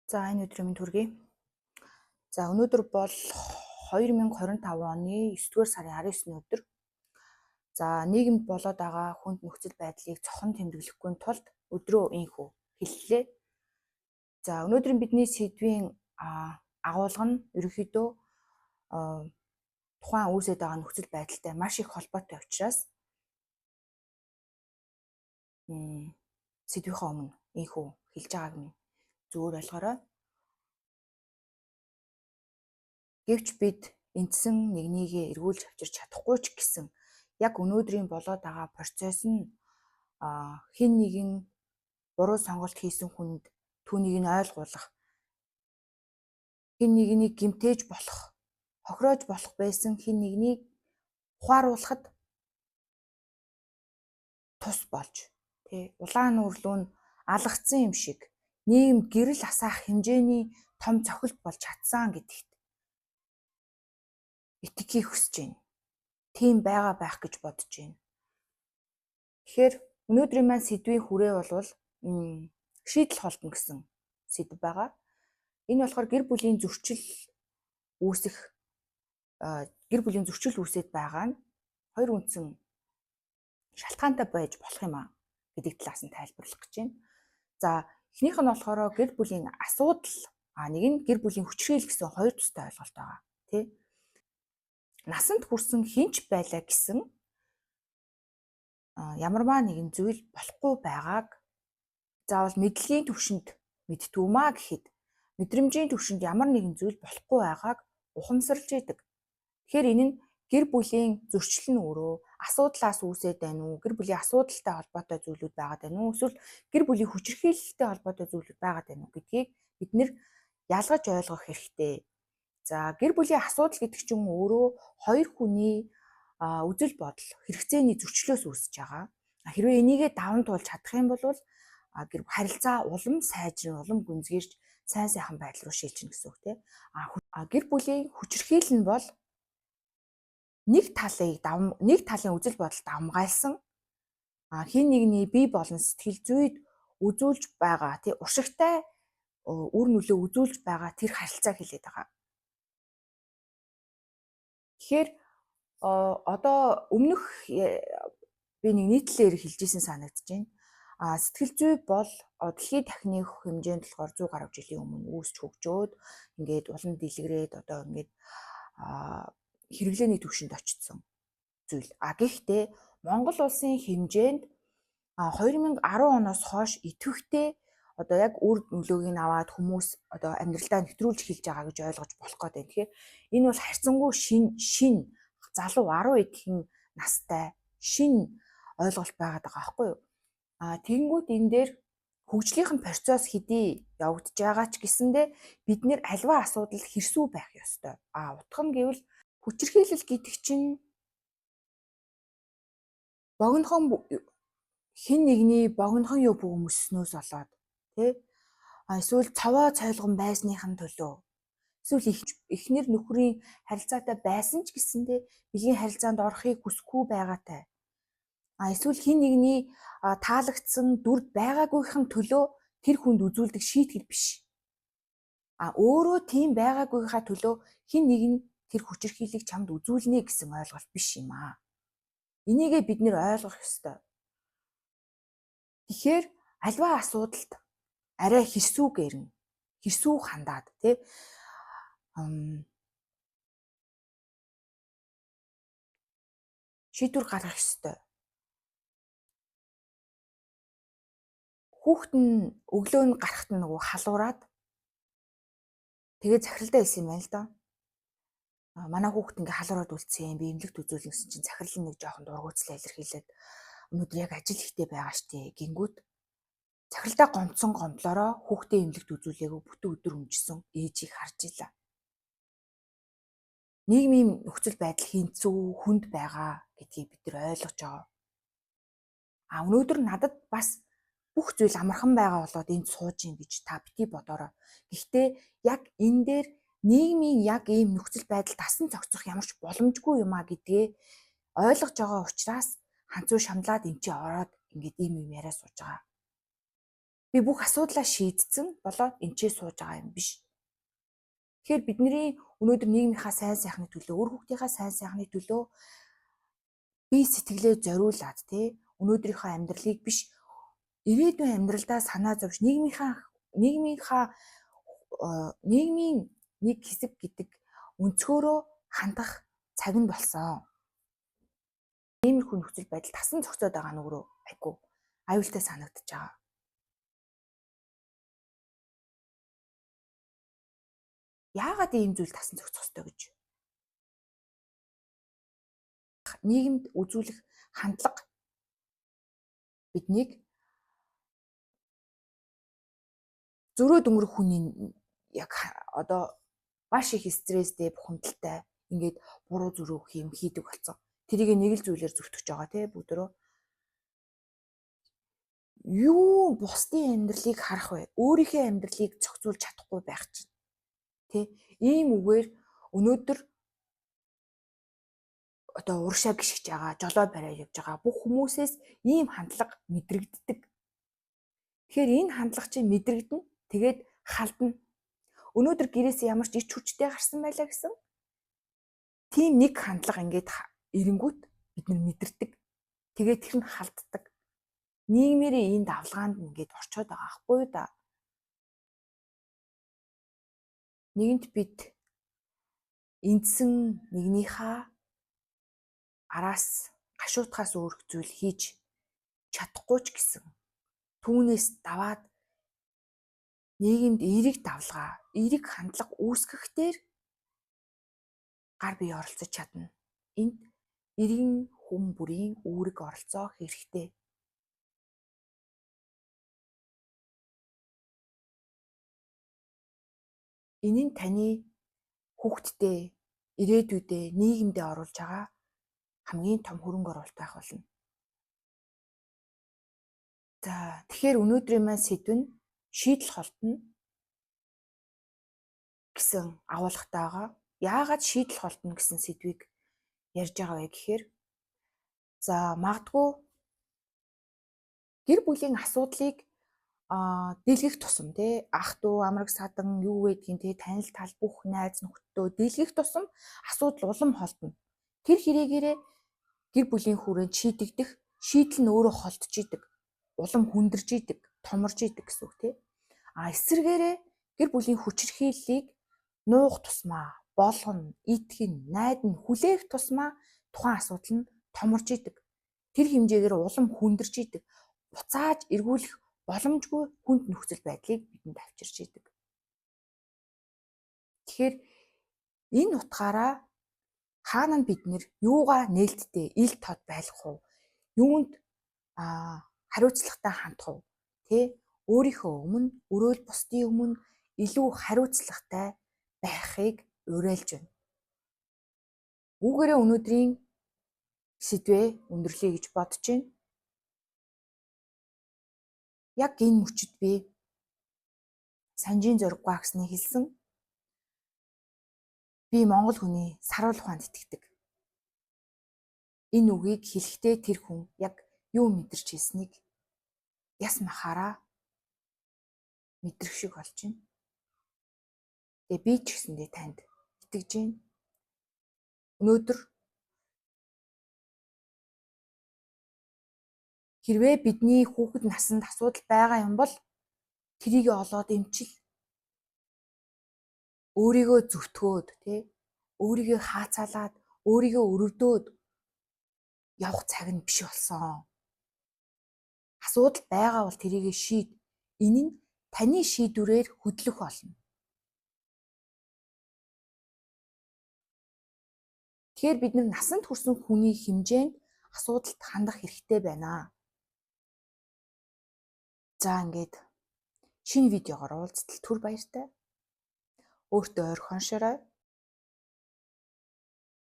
За энэ өдрийн минь төргий. За өнөөдөр бол 2025 оны 9-р сарын 19-ний өдөр. За нийгэмд болоод байгаа хүнд нөхцөл байдлыг цохон тэмдэглэхгүй тулд өдрөө инхүү хэллээ. За өнөөдрийн бидний сэдвийн агуулга нь ерөнхийдөө тухайн үүсэж байгаа нөхцөл байдалтай маш их холбоотой учраас сэдвийнхаа өмнө инхүү хэлж байгааг минь зөвөр ойлгоорой. Гэвч бид эндсэн нэгнийгээ эргүүлж авчирч чадахгүй ч гэсэн яг өнөөдрийн болоод байгаа процесс нь хэн нэгэн буруу сонголт хийсэн хүнд түүнийг нь ойлгуулах, хэн нэгнийг гэмтээж болох, хохироож болох байсан хэн нэгнийг ухааруулахад тус болж улаан нүрлүү нь алгацсан юм шиг нийгэмд гэрэл асаах хэмжээний том цохилт болж чадсан гэдэгт итгэхийг хүсэж байна. Тийм байгаа байх гэж бодож байна. Тэгэхээр өнөөдрийн маань сэдвийн хүрээ бол шийдэл холдно гэсэн сэдв байгаа. Энэ болохоор гэр бүлийн зөрчил үүсэж байгаа нь хоёр үндсэн шалтгаантай байж болох юм аа гэдэг талаас нь тайлбарлах гэж байна. За эхнийх нь болохоор гэр бүлийн асуудал, нэг нь гэр бүлийн хүчирхийлэл гэсэн хоёр тустай ойлголт байгаа. Тэ? Насанд хүрсэн хинч байлаа гэсэн ямарваа нэгэн зүйл болохгүй байгааг заавал мэдлэгийн түвшинд мэдтгүүмаа гэхэд мэдрэмжийн түвшинд ямар нэгэн зүйл болохгүй байгааг ухамсарлж идэг. Тэгэхээр энэ нь гэр бүлийн зөрчил нь өөрөө асуудлаас үүсээд байна уу? Гэр бүлийн асуудалтай холбоотой зүйлүүд байгаад байна уу? Эсвэл гэр бүлийн хүчирхийлэлтэй холбоотой зүйлүүд байгаад байна уу гэдгийг бид нэр ялгаж ойлгох хэрэгтэй. За гэр бүлийн асуудал гэдэг чинь өөрөө хоёр хүний үзэл бодол, хэрэгцээний зөрчлөөс үүсэж байгаа. Хэрвээ энийгээ даван туулж чадах юм бол гэр харилцаа улам сайжрын, улам гүнзгийрч сайн сайхан байдал руу шилжинэ гэсэн үг тийм. Гэр бүлийн хүчирхийлэл нь бол нэг талын үзэл бодол давмгайлсан хин нэгний бие болон сэтгэл зүйд үзүүлж байгаа тий уршигтай үр нөлөө үзүүлж байгаа тэр харилцаа хэлээд байгаа. Тэгэхээр одоо өмнөх би нэг нийтлэлээр хэлжсэн санагдаж байна. Сэтгэл зүй бол дэлхийн дахины хэмжээнд болохоор 100 гаруй жилийн өмнө үүсч хөгжөөд ингээд улам дэлгэрээд одоо ингээд хэрэглээний түвшинд очсон зүйл. Гэхдээ Монгол улсын хэмжээнд 2010 оноос хойш идэвхтэй одоо яг үр нөлөөг нь аваад хүмүүс одоо амьдралдаа нэвтрүүлж эхэлж байгаа гэж ойлгож болох гэдэг. Тэгэхээр энэ бол харьцангуй шин залуу 10 эдхэн настай шин ойлголт байгаад байгаа байхгүй юу? Тэгэнгүүт энэ дээр хөгжлийнхэн процесс хэдий явагдаж байгаа ч гэсэндээ бид нэр альва асуудал хэрсүү байх ёстой. Утга нь гэвэл хүчирхийлэл гэдэг чинь богинохон хин нэгний богинохон юу бөгөөмөснөөс болоод тий эсвэл цаваа цайлган байсныхын төлөө эсвэл эхнэр нөхрийн харилцаатай байсан ч гэсэндээ биеийн харилцаанд орохыг хүсэхгүй байгаатай эсвэл хин нэгний таалагдсан дүрд байгаагүйхэн төлөө тэр хүнд үзүүлдэг шийтгэл биш. Өөрөө тийм байгаагүйхаа төлөө хин нэг нь тэр хүчирхийллийг чамд үзүүлнэ гэсэн ойлголт биш юм аа. Энийгээ бид нэр ойлгох ёстой. Тэгэхээр альва асуудалд арай хэрсүү гэрнэ. Хэрсүү хандаад тий шийдвэр гаргах ёстой. Хүүхэд нь өглөө нь гарахт нь нөгөө халуураад тэгээ захиралдаа хэлсэн юм байна л да. Манай хүүхэд ингээ халуураад үлдсэн би эмнэлэгт үзүүлнэ гэсэн чинь захирал нэг жоохон дургуутслаа илэрхийлээд өнөөдөр яг ажил ихтэй байгаа штэ гингүүт захиралдаа гомдсон гомдлороо хүүхдээ эмнэлэгт үзүүлээгөө бүтэн өдөр өмжсөн ээжийг харж илаа. Нийгмийн нөхцөл байдал хинцүү хүнд байгаа гэдгийг бид нар ойлгож байгаа. Өнөөдөр надад бас бүх зүйл амархан байгаа болоод энд сууж ийн гэж та бити бодорой. Гэхдээ яг энэ дээр нийгмийн яг ийм нөхцөл байдал тасан цогцох ямар ч боломжгүй юм а гэдгээ ойлгож байгаа учраас ханцуу шамлаад эн чинь ороод ингээд ийм юм яриа сууж байгаа. би бүх асуудлаа шийдсэн болоод энчээ сууж байгаа юм биш. Тэгэхээр бидний өнөөдөр нийгмийнхаа сайн сайхны төлөө, өөр хүүхдийнхаа сайн сайхны төлөө бие сэтгэлээ зориулаад өнөөдрийнхөө амьдралыг биш ирээдүйн амьдралдаа санаа зовж нийгмийн нэг хэсэг гэдэг өнцгөөрөө хандах цаг нь болсон. Иймэрхүү нөхцөл байдал тасан зохицоод байгаа нь өөрөө айгүй аюултай санагдаж байгаа. Яагаад ийм зүйл тасан зохицох ёстой гэж? Нийгэмд үзүүлэх хандлага биднийг зөрөөд өнгөрөх хүний яг одоо маш их стресстэй, бухимдалтай ингээд буруу зөрөөх юм хийдэг болсон. Тэрийг нэг л зүйлээр зүтгэж байгаа бүгдөө. Юу бусдын амьдралыг харах вэ? Өөрийнхөө амьдралыг зохицуулж чадахгүй байх чинь. Ийм үгээр өнөөдөр одоо урагшаа гიშгэж байгаа, жолоо бариа явж байгаа бүх хүмүүсээс ийм хандлага мэдрэгддэг. Тэгэхээр энэ хандлага чинь мэдрэгдэн тэгээд халдна. Өнөөдөр гэрээс ямар ч ич хүчтэй гарсан байлаа гэсэн тийм нэг хандлага ингээд эренгүүт бид нар мэдэрдэг. Тэгээд тэр нь халддаг. Нийгмээрээ энэ давлгаанд ингээд орчоод байгаа хгүй юу да. Нэгэнт бид эндсэн нэгнийхээ араас гашуутахаас өөр зүйл хийж чадахгүй ч гэсэн түүнээс даваад нийгэмд эерэг давлгаа, эерэг хандлага үүсгэхдээ гар бие оролцож чадна. Энд эргэн хүн бүрийн үүрэг оролцоо хэрэгтэй. Энэ нь таны хүүхдтэй, ирээдүйдээ нийгэмдээ оруулж байгаа хамгийн том хөрөнгө оруулалт байх болно. За тэгэхээр өнөөдрийн маань сэдв нь шийдэл холтно гэсэн агуулгатай байгаа. Яагаад шийдэл холтно гэсэн сэдвийг ярьж байгаа вэ гэхээр магадгүй гэр бүлийн асуудлыг дэлгэх тусам ах トゥ амраг садан юу гэдгийг танил тал бүх найз нөхдөдөө дэлгэх тусам асуудал улам холдно. Тэр хэрэгээрээ гэр бүлийн хүрээнд шийдэгдэх шийдэл нь өөрөө холдож идэг. Улам хүндэрж идэг, томорж идэг гэсэн үг эсвэргээрээ гэр бүлийн хүчирхийллийг нуух тусмаа, болгоно, итгэн, найдан хүлээх тусмаа тухайн асуудал нь томорж идэг. Тэр хэмжээгээр улам хүндэрж идэг. Буцааж эргүүлэх боломжгүй хүнд нөхцөл байдлыг бидэнд авчирч идэг. Тэгэхээр энэ утгаараа хаана нь бид нэр юугаа нээлттэй ил тод байх вэ? Юунд хариуцлагатай хандах вэ? Өөрийнхөө өмнө, өрөөл бусдын өмнө илүү хариуцлагатай байхыг уриалж байна. Үүгээрээ өнөөдрийн сэдвээ өндөрлөе гэж бодож байна. Яг энэ мөчид би Санжийн зориг гуайгсны хэлсэн би монгол хүний саруул ухаанд итгэдэг. Энэ үгийг хэлэхдээ тэр хүн яг юу мэдэрч хэлснийг яс махаараа мэдрэх шиг болж байна. Тэгээ би ч гэсэндээ танд итгэж байна. Өнөөдөр хэрвээ бидний хүүхэд насанд асуудал байгаа юм бол тэрийг олоод эмчил. Өөрийгөө зүвтгөөд өөрийгөө хаацаалаад өөрийгөө өрөвдөөд явах цаг нь биш болсон. Асуудал байгаа бол тэрийг шийд. Энэ нь таны шийдвэрээр хөдлөх болно. Тэгэхээр бид насанд хүрсэн хүний хэмжээнд асуудалд хандах хэрэгтэй байна. За ингээд шинэ видеогоор уулзтал түр баяртай. Өөртөө ойрхон шорой.